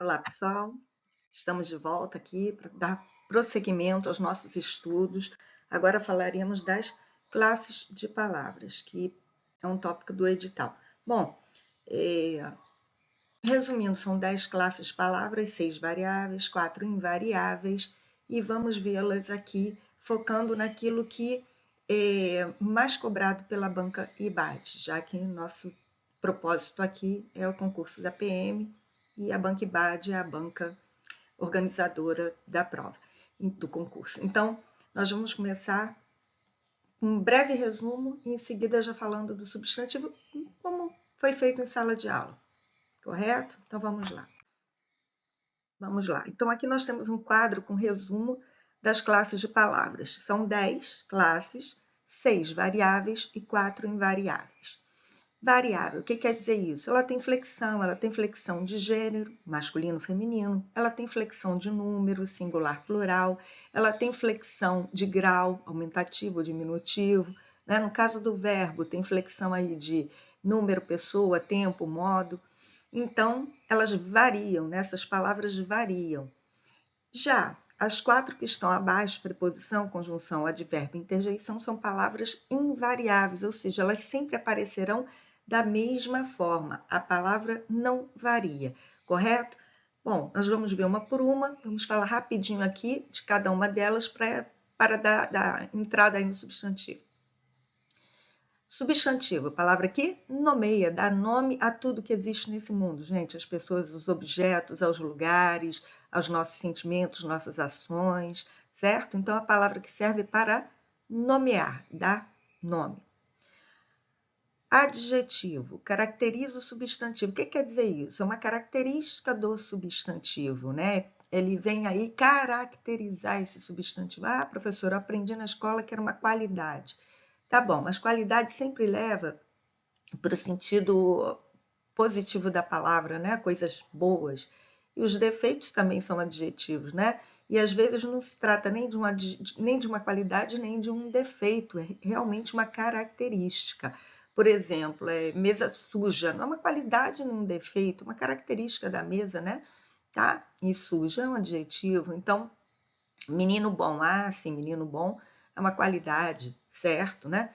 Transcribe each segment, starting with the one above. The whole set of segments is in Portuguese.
Olá, pessoal. Estamos de volta aqui para dar prosseguimento aos nossos estudos. Agora falaremos das classes de palavras, que é um tópico do edital. Bom, resumindo, são 10 classes de palavras, 6 variáveis, 4 invariáveis, e vamos vê-las aqui focando naquilo que é mais cobrado pela banca IBAT, já que nosso propósito aqui é o concurso da PM e a banca IBAT é a banca organizadora da prova, do concurso. Então, nós vamos começar com um breve resumo e em seguida já falando do substantivo, como foi feito em sala de aula, correto? Então, vamos lá. Vamos lá. Então, aqui nós temos um quadro com resumo das classes de palavras. São 10 classes, 6 variáveis e 4 invariáveis. Variável, o que quer dizer isso? Ela tem flexão de gênero, masculino, feminino, ela tem flexão de número, singular, plural, ela tem flexão de grau, aumentativo, diminutivo, né? No caso do verbo, tem flexão aí de número, pessoa, tempo, modo. Então, elas variam, né? Essas palavras variam. Já as 4 que estão abaixo, preposição, conjunção, advérbio, interjeição, são palavras invariáveis, ou seja, elas sempre aparecerão da mesma forma. A palavra não varia, correto? Bom, nós vamos ver uma por uma, vamos falar rapidinho aqui de cada uma delas para dar entrada aí no substantivo. Substantivo, a palavra aqui nomeia, dá nome a tudo que existe nesse mundo, gente, as pessoas, os objetos, aos lugares, aos nossos sentimentos, nossas ações, certo? Então, a palavra que serve para nomear, dar nome. Adjetivo, caracteriza o substantivo. O que quer dizer isso? É uma característica do substantivo, né? Ele vem aí caracterizar esse substantivo. Ah, professora, eu aprendi na escola que era uma qualidade. Tá bom, mas qualidade sempre leva para o sentido positivo da palavra, né? Coisas boas. E os defeitos também são adjetivos, né? E às vezes não se trata nem de uma qualidade, nem de um defeito, é realmente uma característica. Por exemplo, mesa suja, não é uma qualidade nem um defeito, uma característica da mesa, né? Tá? E suja é um adjetivo. Então, menino bom, sim, menino bom é uma qualidade, certo, né?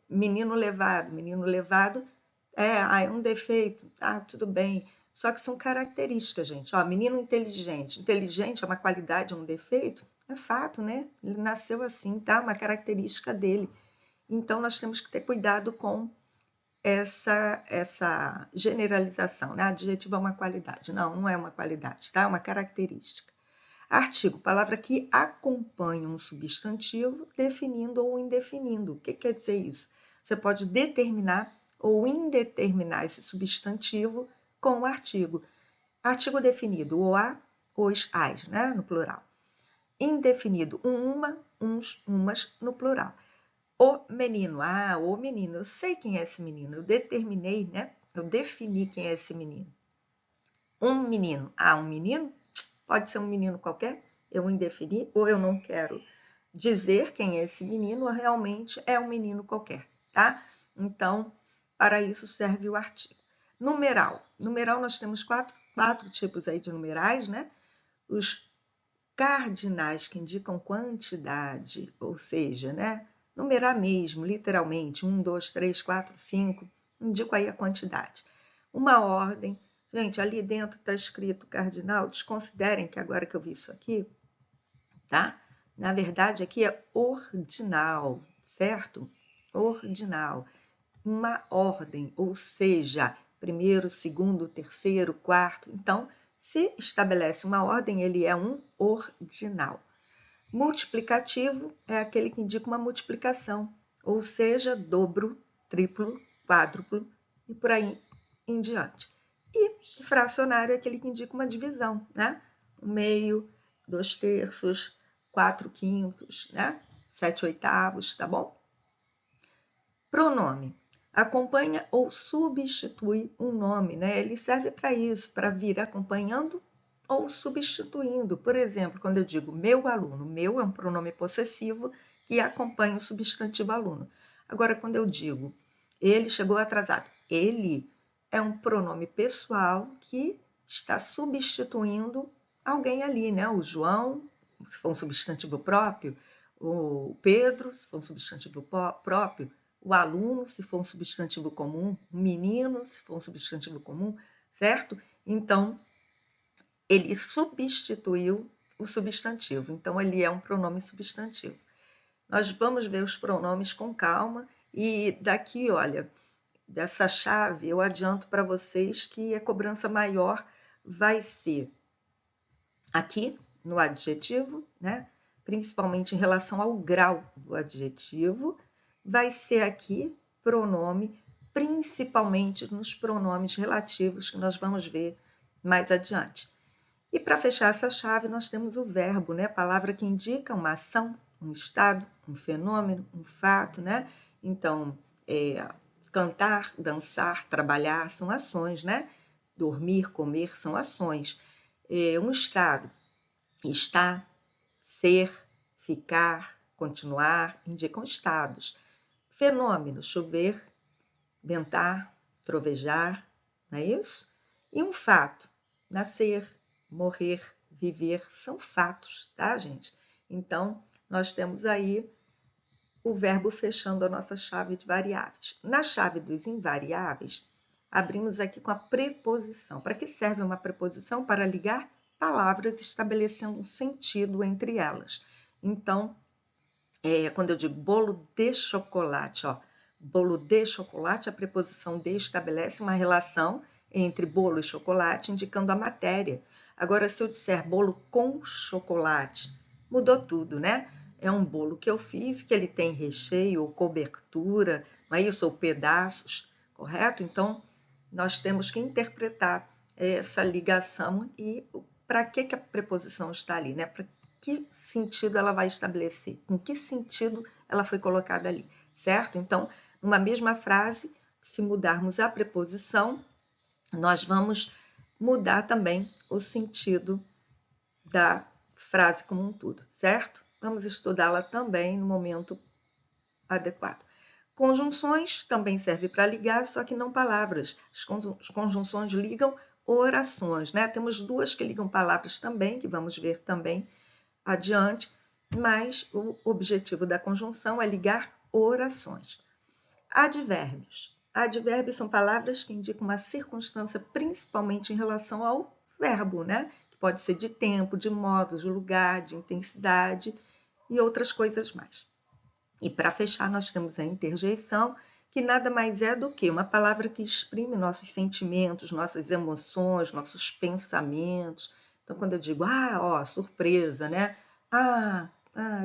Menino levado é um defeito, tudo bem. Só que são características, gente. Ó, menino inteligente. Inteligente é uma qualidade, é um defeito? É fato, né? Ele nasceu assim, tá? Uma característica dele. Então, nós temos que ter cuidado com essa generalização, né? Adjetivo é uma qualidade. Não, não é uma qualidade, tá? É uma característica. Artigo, palavra que acompanha um substantivo definindo ou indefinindo. O que quer dizer isso? Você pode determinar ou indeterminar esse substantivo com o artigo. Artigo definido, o a, os, as, né? No plural. Indefinido, uma, uns, umas, no plural. O menino, o menino, eu sei quem é esse menino, eu determinei, né? Eu defini quem é esse menino. Um menino, um menino? Pode ser um menino qualquer, eu indefini, ou eu não quero dizer quem é esse menino, ou realmente é um menino qualquer, tá? Então, para isso serve o artigo. Numeral. Numeral nós temos quatro tipos aí de numerais, né? Os cardinais que indicam quantidade, ou seja, né? Numerar mesmo, literalmente, 1, 2, 3, 4, 5, indico aí a quantidade. Uma ordem. Gente, ali dentro está escrito cardinal, desconsiderem que agora que eu vi isso aqui, tá? Na verdade, aqui é ordinal, certo? Ordinal. Uma ordem, ou seja, primeiro, segundo, terceiro, quarto. Então, se estabelece uma ordem, ele é um ordinal. Multiplicativo é aquele que indica uma multiplicação, ou seja, dobro, triplo, quádruplo e por aí em diante. E fracionário é aquele que indica uma divisão, né? 1/2, 2/3, 4/5, né? 7/8, tá bom? Pronome. Acompanha ou substitui um nome, né? Ele serve para isso, para vir acompanhando ou substituindo. Por exemplo, quando eu digo meu aluno, meu é um pronome possessivo que acompanha o substantivo aluno. Agora, quando eu digo ele chegou atrasado, ele é um pronome pessoal que está substituindo alguém ali, né? O João, se for um substantivo próprio, o Pedro, se for um substantivo próprio, o aluno, se for um substantivo comum, o menino, se for um substantivo comum, certo? Então, ele substituiu o substantivo. Então, ele é um pronome substantivo. Nós vamos ver os pronomes com calma e daqui, olha, dessa chave, eu adianto para vocês que a cobrança maior vai ser aqui no adjetivo, né? Principalmente em relação ao grau do adjetivo, vai ser aqui pronome, principalmente nos pronomes relativos que nós vamos ver mais adiante. E para fechar essa chave, nós temos o verbo, né? Palavra que indica uma ação, um estado, um fenômeno, um fato, né? Então, cantar, dançar, trabalhar são ações, né? Dormir, comer são ações. Um estado, estar, ser, ficar, continuar, indicam estados. Fenômeno, chover, ventar, trovejar, não é isso? E um fato, nascer, morrer, viver, são fatos, tá, gente? Então, nós temos aí o verbo fechando a nossa chave de variáveis. Na chave dos invariáveis, abrimos aqui com a preposição. Para que serve uma preposição? Para ligar palavras estabelecendo um sentido entre elas. Então, quando eu digo bolo de chocolate, ó, bolo de chocolate, a preposição de estabelece uma relação entre bolo e chocolate, indicando a matéria. Agora, se eu disser bolo com chocolate, mudou tudo, né? É um bolo que eu fiz, que ele tem recheio ou cobertura, não é isso? Ou pedaços, correto? Então, nós temos que interpretar essa ligação e para que a preposição está ali, né? Para que sentido ela vai estabelecer? Com que sentido ela foi colocada ali, certo? Então, numa mesma frase, se mudarmos a preposição, nós vamos mudar também o sentido da frase como um todo, certo? Vamos estudá-la também no momento adequado. Conjunções também serve para ligar, só que não palavras. As conjunções ligam orações, né? Temos duas que ligam palavras também, que vamos ver também adiante, mas o objetivo da conjunção é ligar orações. Advérbios. Advérbios são palavras que indicam uma circunstância, principalmente em relação ao verbo, né? Que pode ser de tempo, de modo, de lugar, de intensidade e outras coisas mais. E para fechar, nós temos a interjeição, que nada mais é do que uma palavra que exprime nossos sentimentos, nossas emoções, nossos pensamentos. Então, quando eu digo, surpresa, né?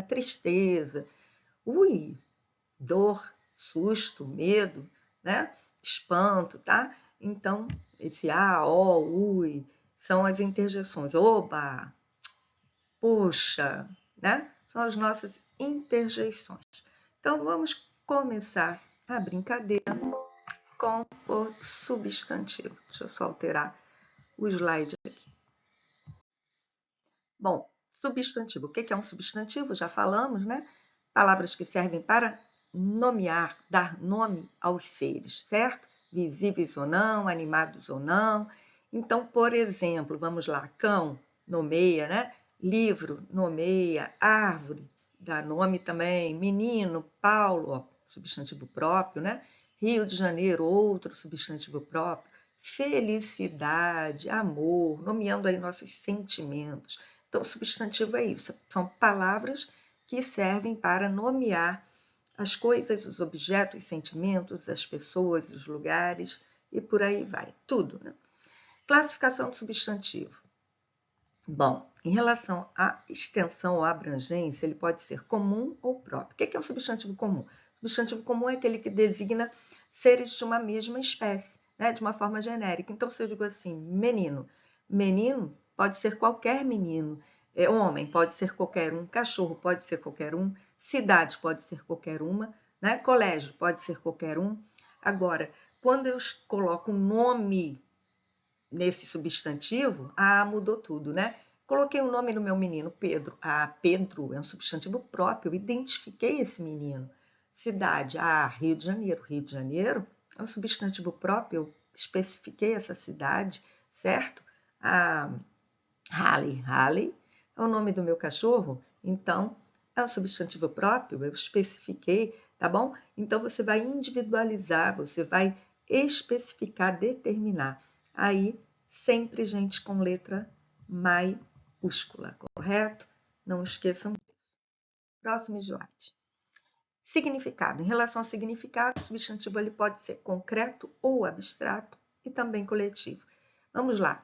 Tristeza. Ui, dor, susto, medo, né? Espanto, tá? Então, esse ui, são as interjeições. Oba, puxa, né? São as nossas interjeições. Então, vamos começar a brincadeira com o substantivo. Deixa eu só alterar o slide aqui. Bom, substantivo. O que é um substantivo? Já falamos, né? Palavras que servem para nomear, dar nome aos seres, certo? Visíveis ou não, animados ou não. Então, por exemplo, vamos lá, cão, nomeia, né? Livro, nomeia, árvore, dá nome também, menino, Paulo, ó, substantivo próprio, né? Rio de Janeiro, outro substantivo próprio. Felicidade, amor, nomeando aí nossos sentimentos. Então, substantivo é isso, são palavras que servem para nomear as coisas, os objetos, os sentimentos, as pessoas, os lugares e por aí vai, tudo, né? Classificação do substantivo. Bom, em relação à extensão ou abrangência, ele pode ser comum ou próprio. O que é um substantivo comum? Substantivo comum é aquele que designa seres de uma mesma espécie, né, de uma forma genérica. Então, se eu digo assim, menino, menino pode ser qualquer menino, homem pode ser qualquer um, cachorro pode ser qualquer um, cidade pode ser qualquer uma, né, colégio pode ser qualquer um. Agora, quando eu coloco um nome nesse substantivo, mudou tudo, né? Coloquei o nome no meu menino, Pedro. Pedro é um substantivo próprio, eu identifiquei esse menino. Cidade, Rio de Janeiro. Rio de Janeiro é um substantivo próprio, eu especifiquei essa cidade, certo? a Harley. Harley é o nome do meu cachorro, então é um substantivo próprio, eu especifiquei, tá bom? Então você vai individualizar, você vai especificar, determinar. Aí, sempre, gente, com letra maiúscula, correto? Não esqueçam disso. Próximo slide. Significado. Em relação ao significado, o substantivo ele pode ser concreto ou abstrato e também coletivo. Vamos lá.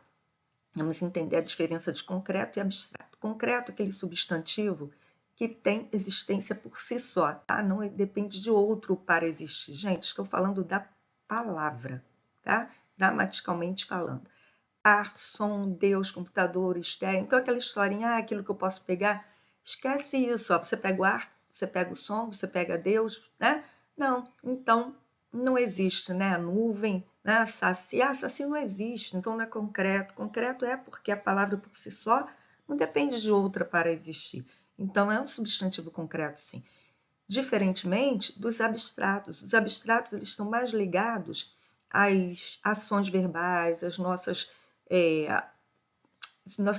Vamos entender a diferença de concreto e abstrato. Concreto é aquele substantivo que tem existência por si só, tá? Não depende de outro para existir. Gente, estou falando da palavra, tá? Gramaticalmente falando. Ar, som, Deus, computador, estéreo. Então, aquela historinha, aquilo que eu posso pegar, esquece isso. Ó. Você pega o ar, você pega o som, você pega Deus, né? Não, então não existe, né? A nuvem, né? Saci não existe, então não é concreto. Concreto é porque a palavra por si só não depende de outra para existir. Então é um substantivo concreto, sim. Diferentemente dos abstratos. Os abstratos eles estão mais ligados às ações verbais, às nossos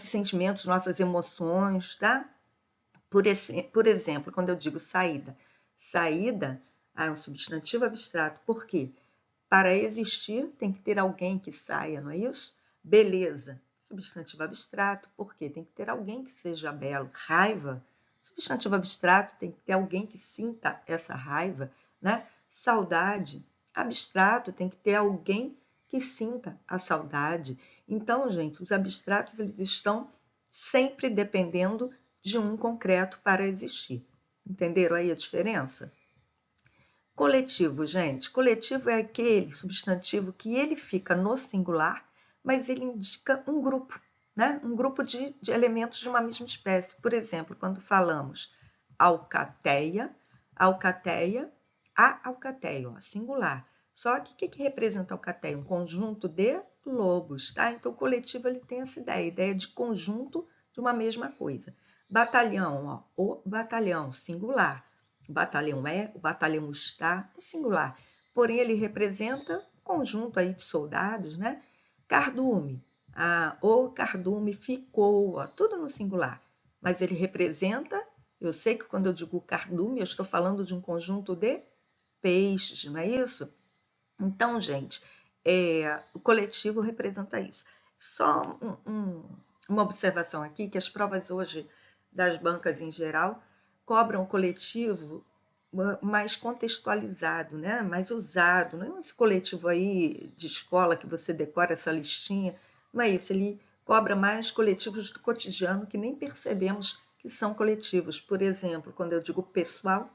sentimentos, nossas emoções, tá? Por exemplo, quando eu digo saída, saída é um substantivo abstrato. Por quê? Para existir tem que ter alguém que saia, não é isso? Beleza, substantivo abstrato. Por quê? Tem que ter alguém que seja belo. Raiva, substantivo abstrato, tem que ter alguém que sinta essa raiva, né? Saudade, abstrato, tem que ter alguém que sinta a saudade. Então, gente, os abstratos eles estão sempre dependendo de um concreto para existir. Entenderam aí a diferença? Coletivo, gente. Coletivo é aquele substantivo que ele fica no singular, mas ele indica um grupo, né? Um grupo de elementos de uma mesma espécie. Por exemplo, quando falamos alcateia, alcateia, a alcateia, ó, singular. Só que o que representa a alcateia? Um conjunto de lobos, tá? Então, o coletivo ele tem essa ideia de conjunto de uma mesma coisa. Batalhão, ó, o batalhão, singular. O batalhão é, o batalhão está, no singular. Porém, ele representa um conjunto aí de soldados, né? Cardume, o cardume ficou, ó, tudo no singular. Mas ele representa, eu sei que quando eu digo cardume, eu estou falando de um conjunto de peixes, não é isso? Então, gente, o coletivo representa isso. Só uma observação aqui, que as provas hoje das bancas em geral cobram o coletivo mais contextualizado, né? Mais usado. Não é esse coletivo aí de escola que você decora essa listinha, não é isso. Ele cobra mais coletivos do cotidiano que nem percebemos que são coletivos. Por exemplo, quando eu digo pessoal,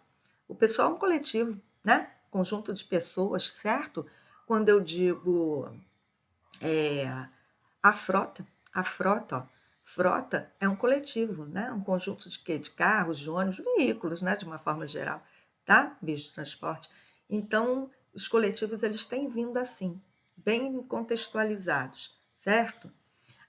o pessoal é um coletivo, né? Conjunto de pessoas, certo? Quando eu digo a frota, ó, frota é um coletivo, né? Um conjunto de quê? De carros, de ônibus, veículos, né? De uma forma geral, tá? Meios de transporte. Então, os coletivos eles têm vindo assim, bem contextualizados, certo?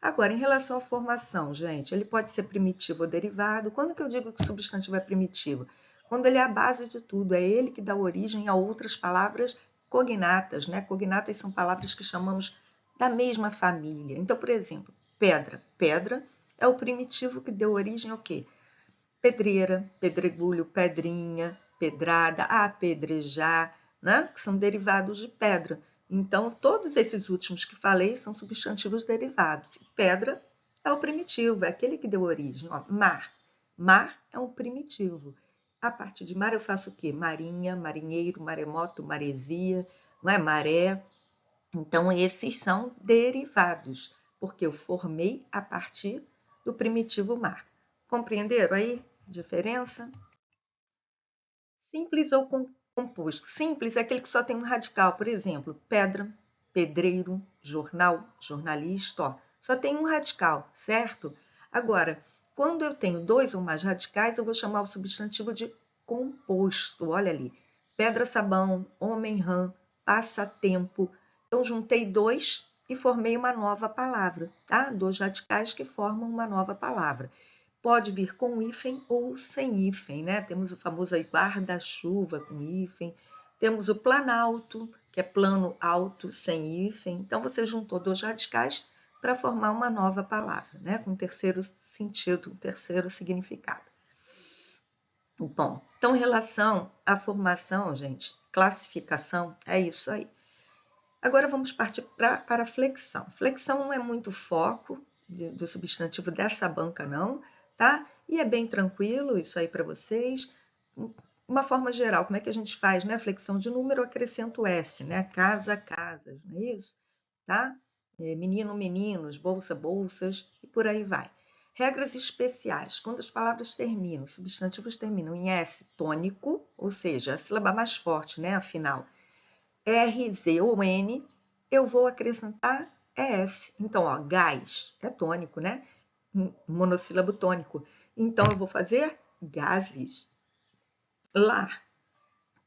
Agora, em relação à formação, gente, ele pode ser primitivo ou derivado. Quando que eu digo que o substantivo é primitivo? Quando ele é a base de tudo, é ele que dá origem a outras palavras cognatas, né? Cognatas são palavras que chamamos da mesma família. Então, por exemplo, pedra. Pedra é o primitivo que deu origem ao quê? Pedreira, pedregulho, pedrinha, pedrada, apedrejar, né? Que são derivados de pedra. Então, todos esses últimos que falei são substantivos derivados. E pedra é o primitivo, é aquele que deu origem. Ó, mar. Mar é um primitivo. A partir de mar eu faço o quê? Marinha, marinheiro, maremoto, maresia, não é? Maré. Então, esses são derivados, porque eu formei a partir do primitivo mar. Compreenderam aí a diferença? Simples ou composto? Simples é aquele que só tem um radical, por exemplo, pedra, pedreiro, jornal, jornalista, ó, só tem um radical, certo? Agora, quando eu tenho dois ou mais radicais, eu vou chamar o substantivo de composto. Olha ali, pedra, sabão, homem, rã, passatempo. Então, juntei dois e formei uma nova palavra, tá? Dois radicais que formam uma nova palavra. Pode vir com hífen ou sem hífen, né? Temos o famoso aí guarda-chuva com hífen, temos o planalto, que é plano alto sem hífen. Então, você juntou dois radicais, para formar uma nova palavra, né? Com um terceiro sentido, um terceiro significado. Bom, então, em relação à formação, gente, classificação, é isso aí. Agora vamos partir para a flexão. Flexão não é muito foco do substantivo dessa banca, não, tá? E é bem tranquilo isso aí para vocês. Uma forma geral, como é que a gente faz, né? Flexão de número, acrescento S, né? Casa, casas, não é isso? Tá? Menino, meninos, bolsa, bolsas, e por aí vai. Regras especiais. Quando as palavras terminam, os substantivos terminam em S tônico, ou seja, a sílaba mais forte, né? Afinal, R, Z ou N, eu vou acrescentar ES. Então, ó, gás é tônico, né? Monossílabo tônico. Então, eu vou fazer gases. Lar,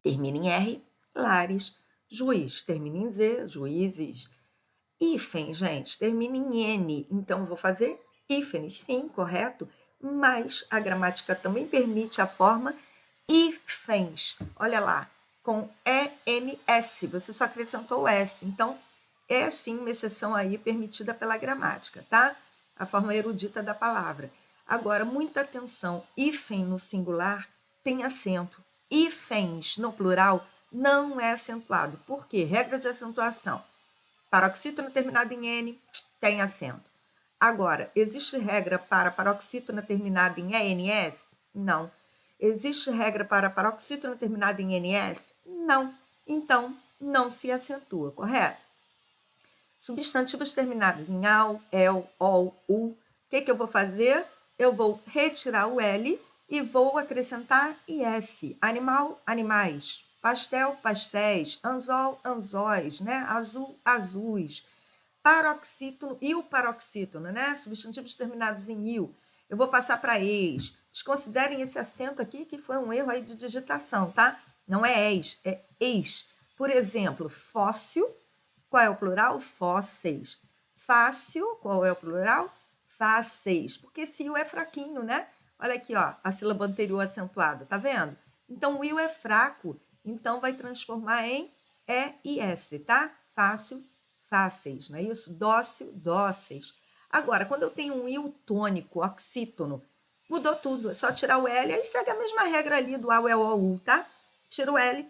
termina em R, lares. Juiz, termina em Z, juízes. Hífen, gente, termina em N. Então, eu vou fazer hífenes, sim, correto? Mas a gramática também permite a forma hífens. Olha lá, com ENS, você só acrescentou o S. Então, é sim uma exceção aí permitida pela gramática, tá? A forma erudita da palavra. Agora, muita atenção, hífen no singular tem acento. Hífens no plural não é acentuado. Por quê? Regra de acentuação. Paroxítono terminado em N tem acento. Agora, existe regra para paroxítono terminado em ENS? Não. Existe regra para paroxítono terminado em NS? Não. Então, não se acentua, correto? Substantivos terminados em AL, EL, OL, U. O que eu vou fazer? Eu vou retirar o L e vou acrescentar IS. Animal, animais. Pastel, pastéis. Anzol, anzóis, né? Azul, azuis. Paroxítono, e o paroxítono, né? Substantivos terminados em il. Eu vou passar para ex. Desconsiderem esse acento aqui, que foi um erro aí de digitação, tá? Não é ex, é ex. Por exemplo, fóssil, qual é o plural? Fósseis. Fácil, qual é o plural? Fáceis. Porque esse il é fraquinho, né? Olha aqui, ó, a sílaba anterior acentuada, tá vendo? Então, o il é fraco, então vai transformar em EIS, tá? Fácil, fáceis, não é isso? Dócil, dóceis. Agora, quando eu tenho um il tônico, oxítono, mudou tudo. É só tirar o L, aí segue a mesma regra ali do AU, EO, U, tá? Tira o L,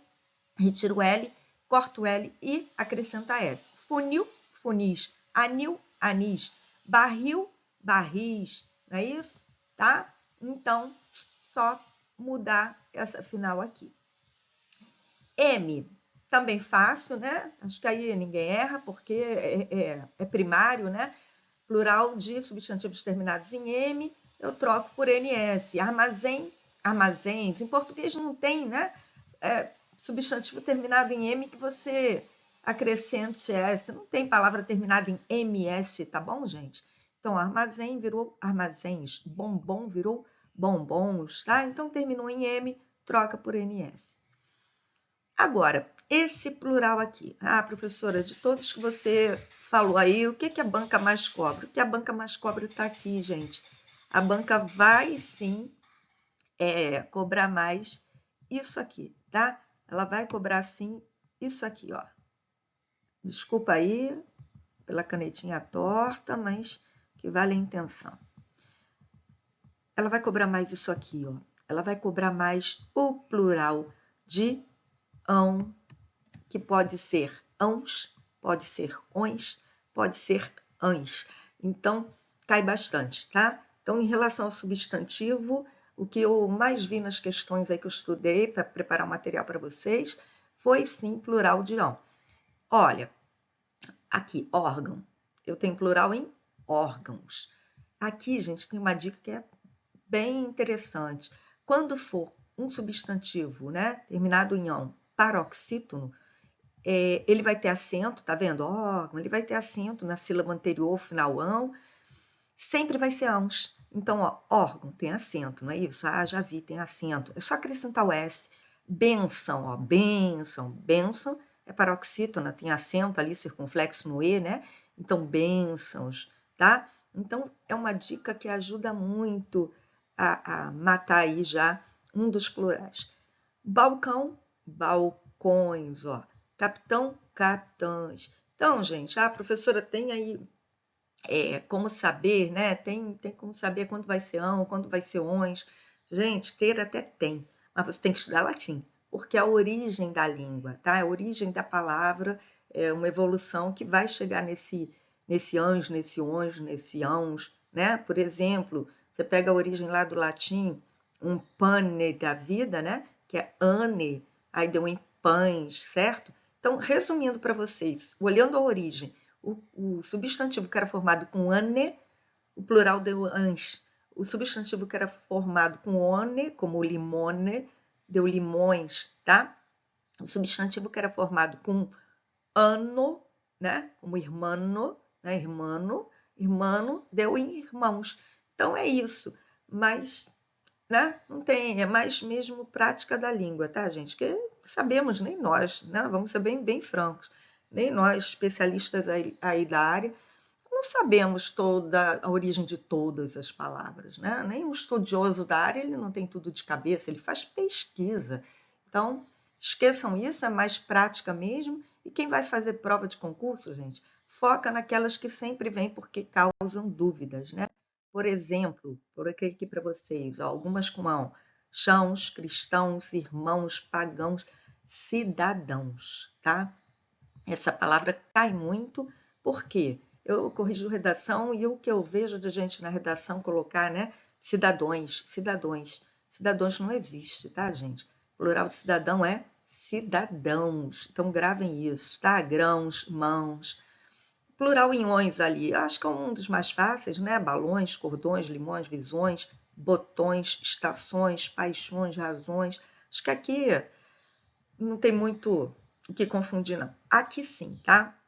retira o L, corta o L e acrescenta S. Funil, funis. Anil, anis. Barril, barris. Não é isso? Tá? Então, só mudar essa final aqui. M, também fácil, né? Acho que aí ninguém erra, porque é primário, né? Plural de substantivos terminados em M, eu troco por NS. Armazém, armazéns. Em português não tem, né? Substantivo terminado em M que você acrescente S. Não tem palavra terminada em MS, tá bom, gente? Então, armazém virou armazéns. Bombom virou bombons, tá? Então, terminou em M, troca por NS. Agora, esse plural aqui. Ah, professora, de todos que você falou aí, o que a banca mais cobra? O que a banca mais cobra está aqui, gente. A banca vai, sim, cobrar mais isso aqui, tá? Ela vai cobrar, sim, isso aqui, ó. Desculpa aí pela canetinha torta, mas que vale a intenção. Ela vai cobrar mais isso aqui, ó. Ela vai cobrar mais o plural de ão, que pode ser ãos, pode ser ões, pode ser ães. Então, cai bastante, tá? Então, em relação ao substantivo, o que eu mais vi nas questões aí que eu estudei para preparar o material para vocês foi, sim, plural de ão. Olha, aqui, órgão. Eu tenho plural em órgãos. Aqui, gente, tem uma dica que é bem interessante. Quando for um substantivo, né, terminado em ão, paroxítono, ele vai ter acento, tá vendo? Órgão, ele vai ter acento na sílaba anterior, final ão, sempre vai ser ãos. Então, ó, órgão tem acento, não é isso? Ah, já vi, tem acento. É só acrescentar o S. Bênção, ó, bênção. Bênção é paroxítona, tem acento ali, circunflexo no E, né? Então, bênçãos, tá? Então, é uma dica que ajuda muito a matar aí já um dos plurais. Balcão, balcões, ó. Capitão, capitães. Então, gente, a professora tem aí como saber, né? Tem como saber quando vai ser ão, quando vai ser ons. Gente, ter até tem, mas você tem que estudar latim, porque é a origem da língua, tá? A origem da palavra é uma evolução que vai chegar nesse ans, nesse ons, nesse ãos, né? Por exemplo, você pega a origem lá do latim, um pane da vida, né? Que é ane, aí deu em pães, certo? Então, resumindo para vocês, olhando a origem, o substantivo que era formado com ane, o plural deu ans. O substantivo que era formado com one, como limone, deu limões, tá? O substantivo que era formado com ano, né? Como irmão, né? Irmão, deu em irmãos. Então é isso. Mas, né? Não tem, é mais mesmo prática da língua, tá, gente? Porque sabemos, nem nós, né? Vamos ser bem francos, nem nós, especialistas aí da área, não sabemos toda a origem de todas as palavras, né? Nem um estudioso da área, ele não tem tudo de cabeça, ele faz pesquisa. Então, esqueçam isso, é mais prática mesmo. E quem vai fazer prova de concurso, gente, foca naquelas que sempre vêm porque causam dúvidas, né? Por exemplo, por aqui para vocês, ó, algumas com chãos, cristãos, irmãos, pagãos, cidadãos, tá? Essa palavra cai muito, porque eu corrijo redação e o que eu vejo de gente na redação colocar, né? Cidadãos, cidadãos. Cidadãos não existe, tá, gente? O plural de cidadão é cidadãos. Então gravem isso, tá? Grãos, mãos. Plural em ões ali, eu acho que é um dos mais fáceis, né? Balões, cordões, limões, visões, botões, estações, paixões, razões. Acho que aqui não tem muito o que confundir, não. Aqui sim, tá?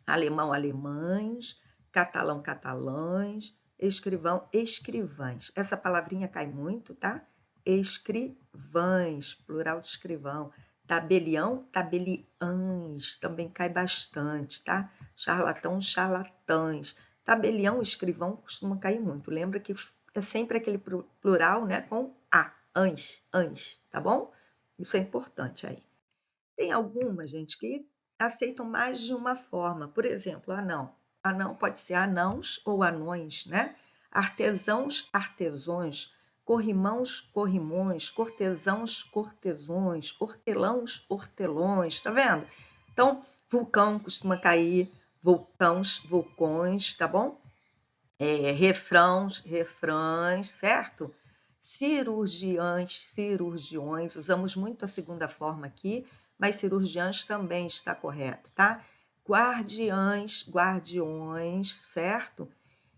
Alemão, alemães, catalão, catalães, escrivão, escrivãs. Essa palavrinha cai muito, tá? Escrivãs, plural de escrivão. Tabelião, tabeliãs, também cai bastante, tá? Charlatão, charlatãs. Tabelião, escrivão costuma cair muito. Lembra que é sempre aquele plural, né? Com a, ans, tá bom? Isso é importante aí. Tem algumas, gente, que aceitam mais de uma forma. Por exemplo, anão. Anão pode ser anãos ou anões, né? Artesãos, artesões. Corrimãos, corrimões. Cortesãos, cortesões. Hortelãos, hortelões. Tá vendo? Então, vulcão costuma cair. Vulcãos, vulcões, tá bom? Refrãos, refrãs, certo? Cirurgiãs, cirurgiões. Usamos muito a segunda forma aqui, mas cirurgiãs também está correto, tá? Guardiães, guardiões, certo?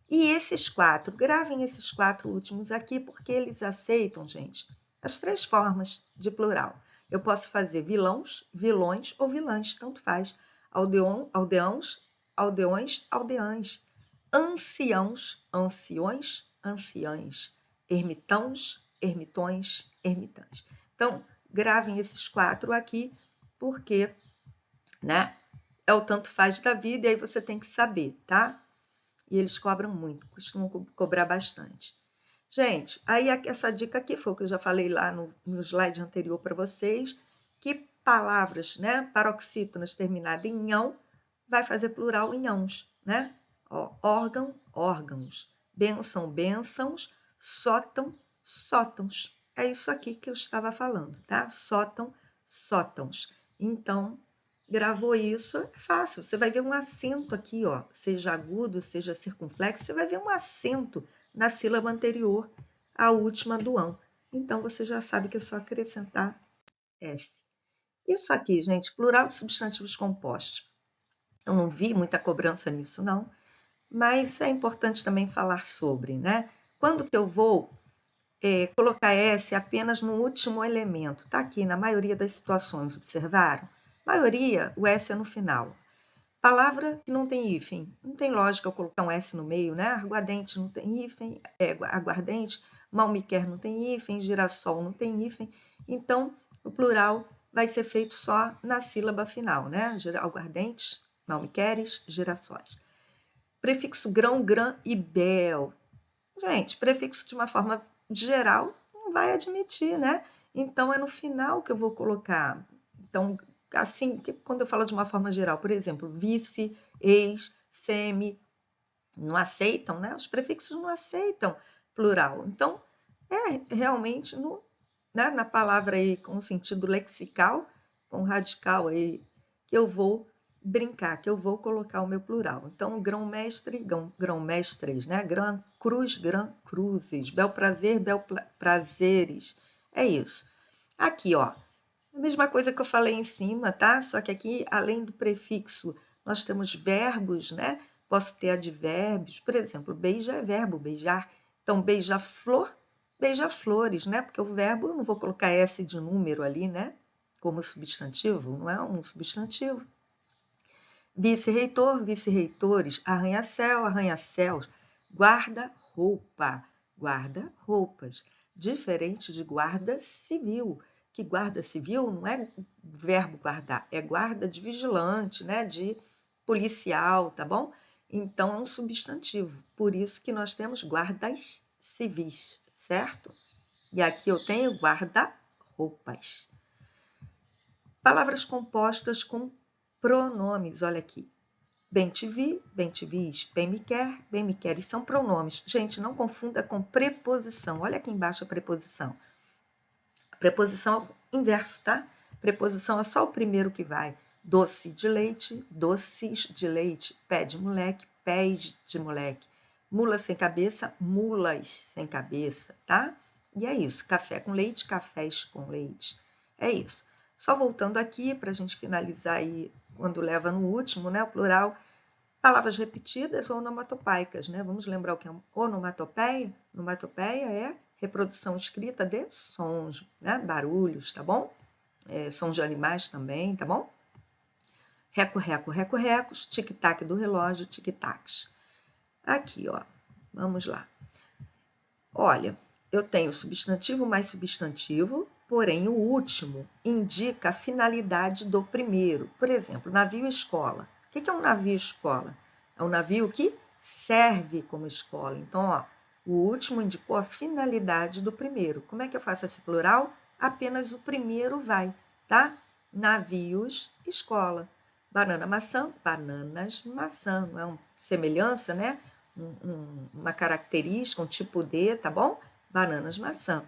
E esses quatro, gravem esses quatro últimos aqui, porque eles aceitam, gente, as três formas de plural. Eu posso fazer vilãos, vilões ou vilãs, tanto faz. Aldeões, aldeões, aldeãs. Anciãos, anciões, anciãs. Ermitãos, ermitões, ermitãs. Então, gravem esses quatro aqui, porque, né, é o tanto faz da vida e aí você tem que saber, tá? E eles cobram muito, costumam cobrar bastante. Gente, aí essa dica aqui foi o que eu já falei lá no slide anterior para vocês, que palavras, né, paroxítonas terminadas em ão, vai fazer plural em ãos, né? Ó, órgão, órgãos, bênção, bênçãos, sótão, sótãos. É isso aqui que eu estava falando, tá? Sótão, sótãos. Então, gravou isso, é fácil. Você vai ver um acento aqui, ó, seja agudo, seja circunflexo, você vai ver um acento na sílaba anterior à última do ão. Então, você já sabe que é só acrescentar S. Isso aqui, gente, plural de substantivos compostos. Eu não vi muita cobrança nisso, não, mas é importante também falar sobre, né? Quando que eu vou colocar S apenas no último elemento? Tá aqui, na maioria das situações, observaram? Maioria, o S é no final. Palavra que não tem hífen. Não tem lógica eu colocar um S no meio, né? Aguardente não tem hífen, aguardente, mal me quer não tem hífen, girassol não tem hífen. Então, o plural vai ser feito só na sílaba final, né? Aguardentes, mal me queres, girassóis. Prefixo grão, grã e bel. Gente, prefixo de uma forma geral não vai admitir, né? Então, é no final que eu vou colocar. Então, assim, quando eu falo de uma forma geral, por exemplo, vice, ex, semi, não aceitam, né? Os prefixos não aceitam plural. Então, é realmente né, na palavra aí com sentido lexical, com radical aí, que eu vou brincar, que eu vou colocar o meu plural. Então, grão-mestre, grão-mestres, né? Grã cruz, grã cruzes, bel prazer, bel prazeres. É isso. Aqui, ó, a mesma coisa que eu falei em cima, tá? Só que aqui, além do prefixo, nós temos verbos, né? Posso ter advérbios. Por exemplo, beija é verbo, beijar. Então, beija-flor, beija-flores, né? Porque o verbo, eu não vou colocar S de número ali, né? Como substantivo, não é um substantivo. Vice-reitor, vice-reitores, arranha-céu, arranha-céus, guarda-roupa, guarda-roupas. Diferente de guarda civil, que guarda civil não é verbo guardar, é guarda de vigilante, né? De policial, tá bom? Então é um substantivo. Por isso que nós temos guardas civis, certo? E aqui eu tenho guarda-roupas. Palavras compostas com pronomes, olha aqui. Bem te vi, bem te vis, bem me queres, são pronomes. Gente, não confunda com preposição. Olha aqui embaixo a preposição. A preposição é o inverso, tá? Preposição é só o primeiro que vai. Doce de leite, doces de leite. Pé de moleque, pés de moleque. Mula sem cabeça, mulas sem cabeça, tá? E é isso. Café com leite, cafés com leite. É isso. Só voltando aqui para a gente finalizar aí, quando leva no último, né? O plural. Palavras repetidas ou onomatopeicas, né? Vamos lembrar o que é onomatopeia? Onomatopeia é reprodução escrita de sons, né? Barulhos, tá bom? Sons de animais também, tá bom? Reco, reco, reco, recos, tic-tac do relógio, tic-tacs. Aqui, ó, vamos lá. Olha, eu tenho substantivo mais substantivo, porém o último indica a finalidade do primeiro. Por exemplo, navio-escola. O que é um navio-escola? É um navio que serve como escola. Então, ó, o último indicou a finalidade do primeiro. Como é que eu faço esse plural? Apenas o primeiro vai, tá? Navios, escola. Banana, maçã, bananas, maçã. Não é uma semelhança, né? Uma característica, um tipo de, tá bom? Bananas, maçã.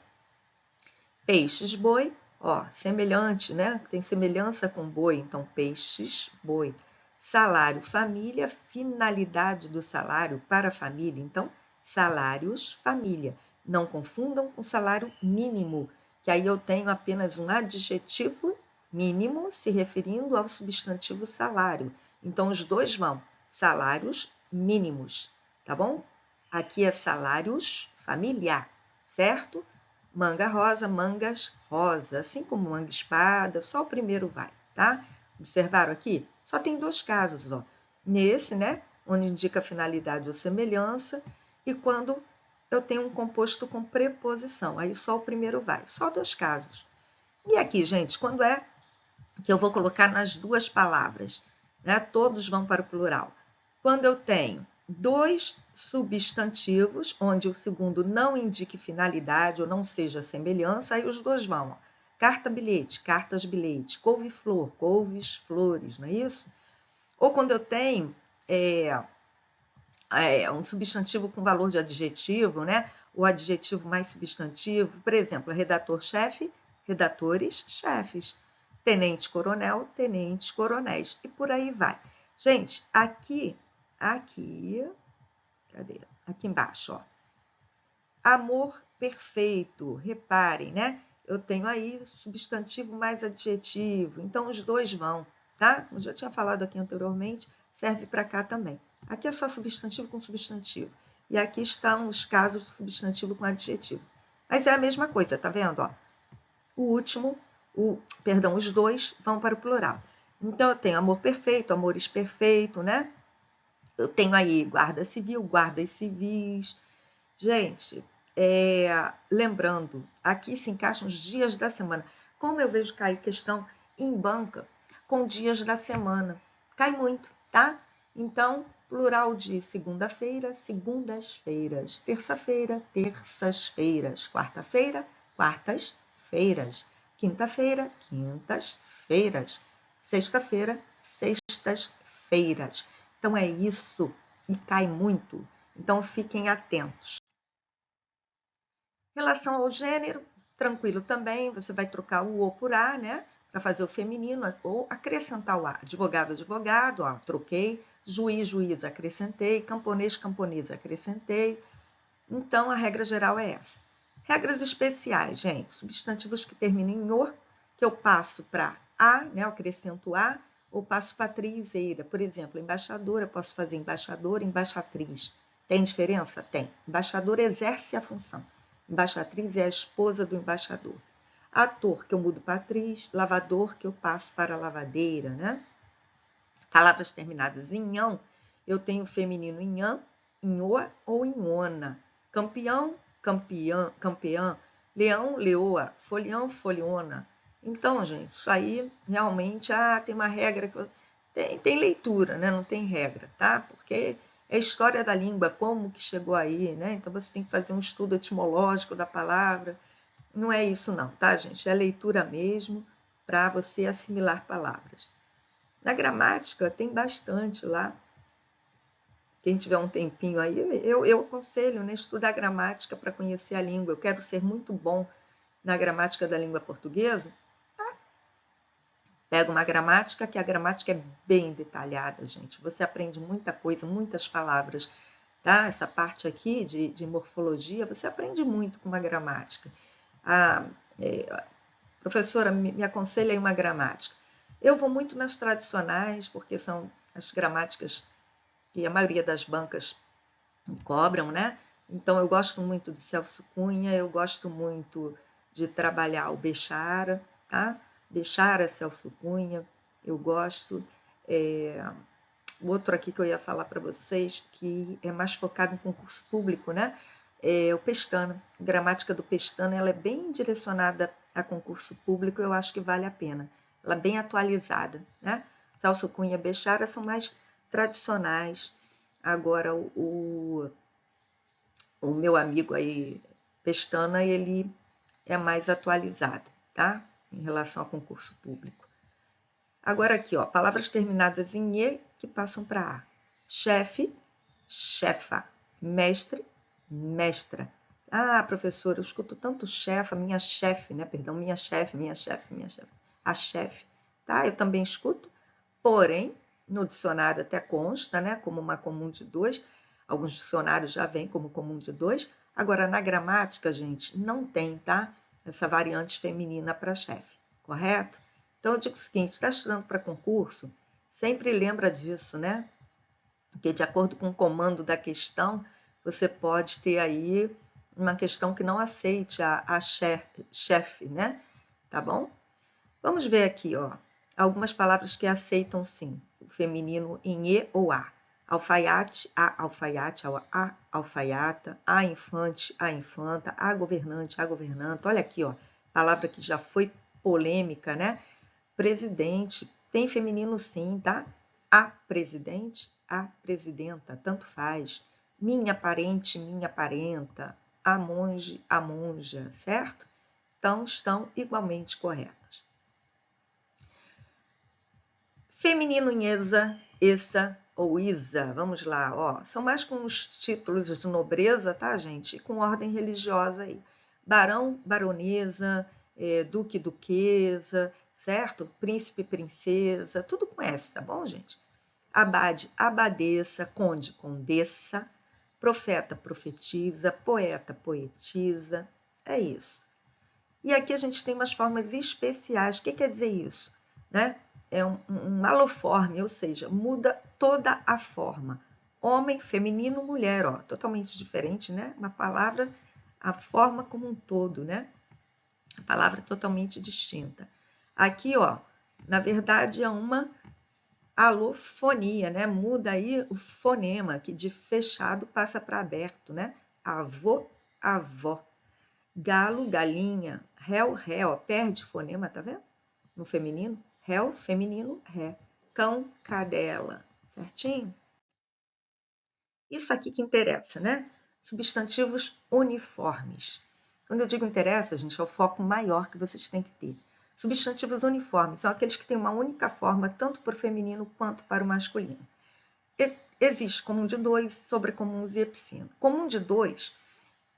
Peixes, boi, ó, semelhante, né? Tem semelhança com boi, então peixes, boi. Salário, família, finalidade do salário para a família, então salários, família. Não confundam com salário mínimo, que aí eu tenho apenas um adjetivo mínimo se referindo ao substantivo salário. Então os dois vão, salários mínimos, tá bom? Aqui é salários familiar, certo? Manga rosa, mangas rosa, assim como manga espada, só o primeiro vai, tá? Observaram aqui? Só tem dois casos, ó. Nesse, né, onde indica finalidade ou semelhança, e quando eu tenho um composto com preposição, aí só o primeiro vai, só dois casos. E aqui, gente, quando é que eu vou colocar nas duas palavras, né? Todos vão para o plural. Quando eu tenho dois substantivos, onde o segundo não indique finalidade ou não seja semelhança, aí os dois vão. Ó. Carta-bilhete, cartas-bilhete, couve-flor, couves, flores, não é isso? Ou quando eu tenho um substantivo com valor de adjetivo, né? O adjetivo mais substantivo, por exemplo, redator-chefe, redatores, chefes. Tenente-coronel, tenentes, coronéis. E por aí vai. Gente, cadê? Aqui embaixo, ó. Amor perfeito, reparem, né? Eu tenho aí substantivo mais adjetivo, então os dois vão, tá? Eu já tinha falado aqui anteriormente, serve para cá também. Aqui é só substantivo com substantivo. E aqui estão os casos de substantivo com adjetivo. Mas é a mesma coisa, tá vendo? Ó? O último, os dois vão para o plural. Então, eu tenho amor perfeito, amores perfeito, né? Eu tenho aí guarda civil, guardas civis. Gente, lembrando, aqui se encaixam os dias da semana. Como eu vejo cair questão em banca com dias da semana. Cai muito, tá? Então, plural de segunda-feira, segundas-feiras. Terça-feira, terças-feiras. Quarta-feira, quartas-feiras. Quinta-feira, quintas-feiras. Sexta-feira, sextas-feiras. Então, é isso. e cai muito. Então, fiquem atentos. Em relação ao gênero, tranquilo também, você vai trocar o O por A, né? Para fazer o feminino, ou acrescentar o A. Advogado, advogado, ó, troquei. Juiz, juiz, acrescentei. Camponês, camponesa, acrescentei. Então, a regra geral é essa. Regras especiais, gente. Substantivos que terminam em O, que eu passo para A, né? Eu acrescento A, ou passo para atrizeira. Por exemplo, embaixadora, eu posso fazer embaixador, embaixatriz. Tem diferença? Tem. Embaixador exerce a função. Embaixatriz é a esposa do embaixador. Ator, que eu mudo para atriz. Lavador, que eu passo para lavadeira, né? Palavras terminadas em ão, eu tenho feminino em an, em oa ou em ona. Campeão, campeã, campeã. Leão, leoa. Folião, foliona. Então, gente, isso aí realmente tem uma regra que tem leitura, né? Não tem regra, tá? Porque é história da língua, como que chegou aí, né? Então você tem que fazer um estudo etimológico da palavra. Não é isso não, tá, gente? É leitura mesmo para você assimilar palavras. Na gramática tem bastante lá. Quem tiver um tempinho aí, eu aconselho, né, estudar gramática para conhecer a língua. Eu quero ser muito bom na gramática da língua portuguesa. Pega uma gramática, que a gramática é bem detalhada, gente. Você aprende muita coisa, muitas palavras. Tá? Essa parte aqui de morfologia, você aprende muito com uma gramática. A professora me aconselha aí uma gramática. Eu vou muito nas tradicionais, porque são as gramáticas que a maioria das bancas cobram, né? Então, eu gosto muito de Celso Cunha, eu gosto muito de trabalhar o Bechara, tá? Bechara, Celso Cunha, eu gosto. O outro aqui que eu ia falar para vocês, que é mais focado em concurso público, né? É o Pestana. A gramática do Pestana, ela é bem direcionada a concurso público, eu acho que vale a pena. Ela é bem atualizada, né? Celso Cunha e Bechara são mais tradicionais. Agora, o meu amigo aí, Pestana, ele é mais atualizado, tá? Em relação ao concurso público. Agora aqui, ó, palavras terminadas em E que passam para A. Chefe, chefa. Mestre, mestra. Ah, professora, eu escuto tanto chefa, minha chefe, né? Perdão, minha chefe, minha chefe, minha chefe. A chefe, tá? Eu também escuto, porém, no dicionário até consta, né? Como uma comum de dois. Alguns dicionários já vêm como comum de dois. Agora, na gramática, gente, não tem, tá? Essa variante feminina para chefe, correto? Então, eu digo o seguinte, está estudando para concurso, sempre lembra disso, né? Porque de acordo com o comando da questão, você pode ter aí uma questão que não aceite a chefe, né? Tá bom? Vamos ver aqui, ó, algumas palavras que aceitam sim, o feminino em E ou A. Alfaiate, a alfaiata, a infante, a infanta, a governanta. Olha aqui, ó, palavra que já foi polêmica, né? Presidente, tem feminino sim, tá? A presidente, a presidenta, tanto faz. Minha parente, minha parenta. A monge, a monja, certo? Então, estão igualmente corretas. Feminino em esa, essa ou isa, vamos lá, ó. São mais com os títulos de nobreza, tá, gente? E com ordem religiosa aí. Barão, baronesa, duque, duquesa, certo? Príncipe, princesa, tudo com S, tá bom, gente? Abade, abadesa, conde, condessa, profeta, profetiza, poeta, poetisa, é isso. E aqui a gente tem umas formas especiais. O que quer dizer isso? Né? É um aloforme, ou seja, muda toda a forma. Homem, feminino, mulher, ó, totalmente diferente, né? Uma palavra, a forma como um todo, né? A palavra totalmente distinta. Aqui, ó, na verdade é uma alofonia, né? Muda aí o fonema, que de fechado passa para aberto, né? Avô, avó. Galo, galinha, réu, réu, perde fonema, tá vendo? No feminino, réu, feminino, ré. Cão, cadela, certinho? Isso aqui que interessa, né? Substantivos uniformes. Quando eu digo interessa, gente, é o foco maior que vocês têm que ter. Substantivos uniformes são aqueles que têm uma única forma, tanto para o feminino quanto para o masculino. Existe comum de dois, sobrecomuns e epiceno. Comum de dois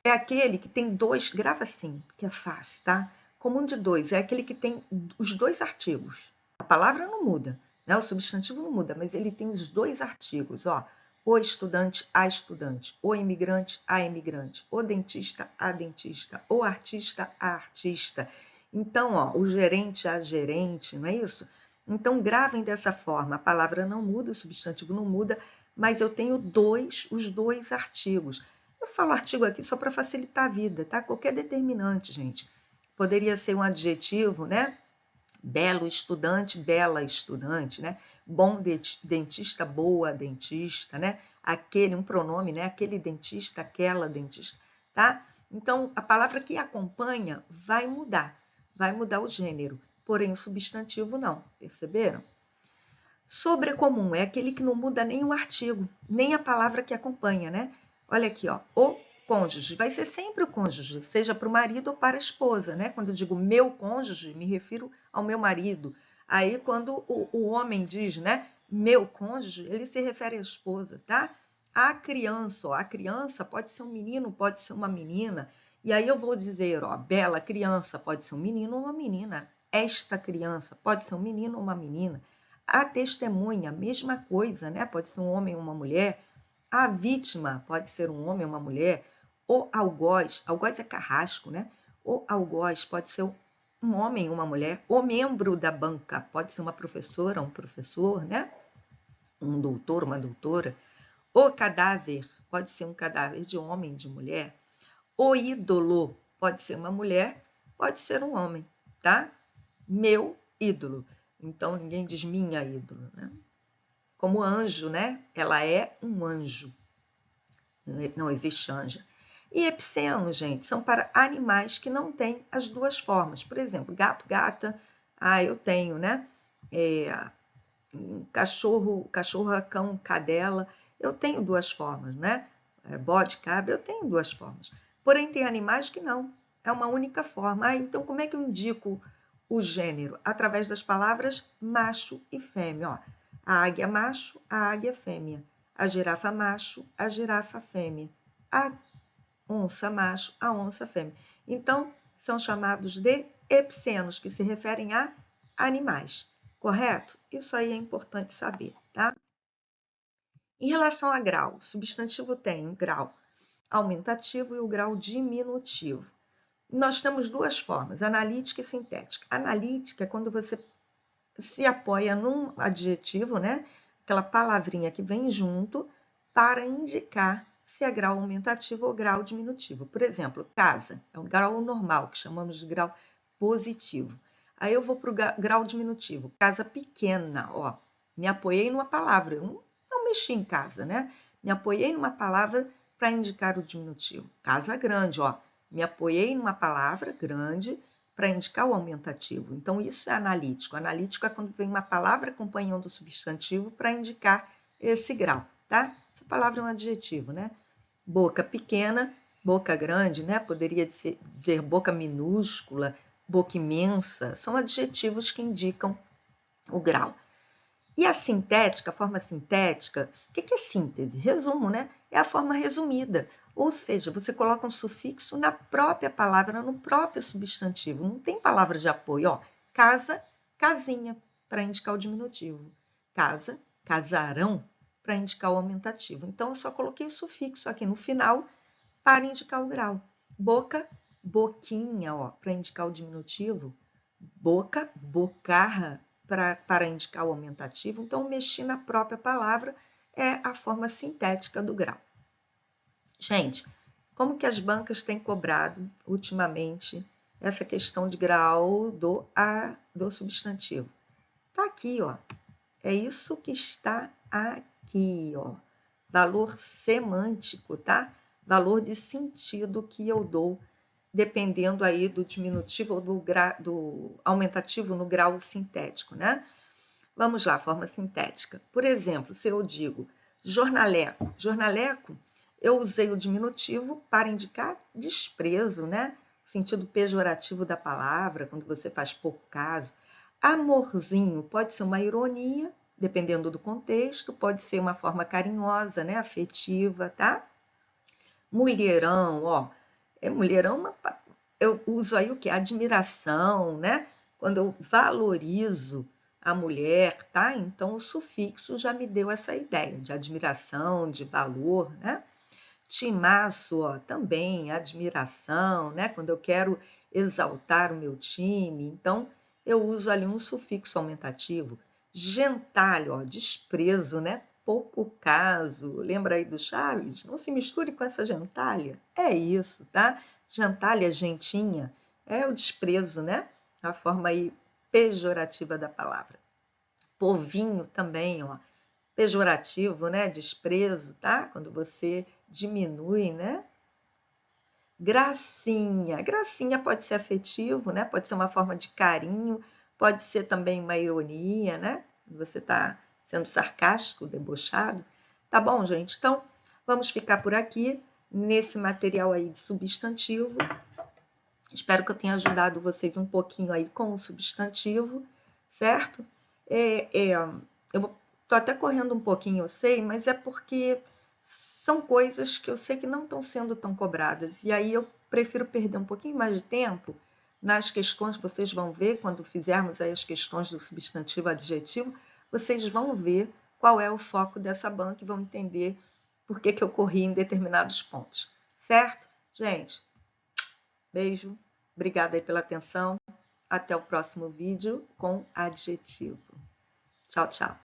é aquele que tem dois, grava assim, que é fácil, tá? Comum de dois é aquele que tem os dois artigos. A palavra não muda, né? O substantivo não muda, mas ele tem os dois artigos, ó. O estudante, a estudante. O imigrante, a imigrante. O dentista, a dentista. O artista, a artista. Então, ó, o gerente, a gerente, não é isso? Então, gravem dessa forma. A palavra não muda, o substantivo não muda, mas eu tenho os dois artigos. Eu falo artigo aqui só para facilitar a vida, tá? Qualquer determinante, gente. Poderia ser um adjetivo, né? Belo estudante, bela estudante, né? Bom dentista, boa dentista, né? Aquele, um pronome, né? Aquele dentista, aquela dentista, tá? Então, a palavra que acompanha vai mudar o gênero, porém o substantivo não, perceberam? Sobrecomum é aquele que não muda nem o artigo, nem a palavra que acompanha, né? Olha aqui, ó, o cônjuge vai ser sempre o cônjuge, seja para o marido ou para a esposa, né? Quando eu digo meu cônjuge, me refiro ao meu marido. Aí, quando o homem diz, né, meu cônjuge, ele se refere à esposa, tá? A criança, ó, a criança pode ser um menino, pode ser uma menina. E aí eu vou dizer, ó, bela criança pode ser um menino ou uma menina. Esta criança pode ser um menino ou uma menina. A testemunha, mesma coisa, né? Pode ser um homem ou uma mulher. A vítima pode ser um homem ou uma mulher. O algoz é carrasco, né? O algoz pode ser um homem ou uma mulher. O membro da banca pode ser uma professora, um professor, né? Um doutor, uma doutora. O cadáver pode ser um cadáver de homem, de mulher. O ídolo pode ser uma mulher, pode ser um homem, tá? Meu ídolo. Então, ninguém diz minha ídolo, né? Como anjo, né? Ela é um anjo. Não existe anja. E epiceno, gente, são para animais que não têm as duas formas. Por exemplo, gato, gata. Ah, eu tenho, né? Cachorro, cachorra, cão, cadela. Eu tenho duas formas, né? Bode, cabra, eu tenho duas formas. Porém, tem animais que não. É uma única forma. Ah, então, como é que eu indico o gênero? Através das palavras macho e fêmea. Ó, a águia macho, a águia fêmea. A girafa macho, a girafa fêmea. A onça macho, a onça fêmea. Então, são chamados de epicenos, que se referem a animais. Correto? Isso aí é importante saber, tá? Em relação a grau, o substantivo tem o grau aumentativo e o grau diminutivo. Nós temos duas formas, analítica e sintética. Analítica é quando você se apoia num adjetivo, né? Aquela palavrinha que vem junto para indicar se é grau aumentativo ou grau diminutivo. Por exemplo, casa é um grau normal, que chamamos de grau positivo. Aí eu vou para o grau diminutivo, casa pequena, ó. Me apoiei numa palavra, eu não mexi em casa, né? Me apoiei numa palavra para indicar o diminutivo. Casa grande, ó. Me apoiei numa palavra grande para indicar o aumentativo. Então, isso é analítico. Analítico é quando vem uma palavra acompanhando o substantivo para indicar esse grau, tá? Essa palavra é um adjetivo, né? Boca pequena, boca grande, né? Poderia dizer boca minúscula, boca imensa. São adjetivos que indicam o grau. E a sintética, a forma sintética, o que é síntese? Resumo, né? É a forma resumida. Ou seja, você coloca um sufixo na própria palavra, no próprio substantivo. Não tem palavra de apoio. Ó, casa, casinha, para indicar o diminutivo. Casa, casarão, para indicar o aumentativo. Então, eu só coloquei sufixo aqui no final para indicar o grau. Boca, boquinha, ó, para indicar o diminutivo. Boca, bocarra, para indicar o aumentativo. Então, mexi na própria palavra é a forma sintética do grau. Gente, como que as bancas têm cobrado ultimamente essa questão de grau do substantivo? Tá aqui, ó. É isso que está aqui, ó. Valor semântico, tá? Valor de sentido que eu dou, dependendo aí do diminutivo ou do aumentativo no grau sintético, né? Vamos lá, forma sintética. Por exemplo, se eu digo jornaleco, jornaleco, eu usei o diminutivo para indicar desprezo, né? O sentido pejorativo da palavra, quando você faz pouco caso. Amorzinho pode ser uma ironia, dependendo do contexto, pode ser uma forma carinhosa, né? Afetiva, tá? Mulherão, ó, mulherão, eu uso aí o que? Admiração, né? Quando eu valorizo a mulher, tá? Então o sufixo já me deu essa ideia de admiração, de valor, né? Timaço, ó, também admiração, né? Quando eu quero exaltar o meu time, então eu uso ali um sufixo aumentativo. Gentalho, ó, desprezo, né? Pouco caso. Lembra aí do Chaves? Não se misture com essa gentalha. É isso, tá? Gentalha, gentinha, é o desprezo, né? A forma aí pejorativa da palavra. Povinho também, ó, pejorativo, né? Desprezo, tá? Quando você diminui, né? Gracinha. Gracinha pode ser afetivo, né? Pode ser uma forma de carinho, pode ser também uma ironia, né? Você está sendo sarcástico, debochado. Tá bom, gente? Então, vamos ficar por aqui nesse material aí de substantivo. Espero que eu tenha ajudado vocês um pouquinho aí com o substantivo, certo? Eu estou até correndo um pouquinho, eu sei, mas é porque são coisas que eu sei que não estão sendo tão cobradas. E aí eu prefiro perder um pouquinho mais de tempo nas questões, vocês vão ver, quando fizermos aí as questões do substantivo adjetivo, vocês vão ver qual é o foco dessa banca e vão entender por que eu corri em determinados pontos, certo? Gente, beijo, obrigada aí pela atenção. Até o próximo vídeo com adjetivo. Tchau, tchau.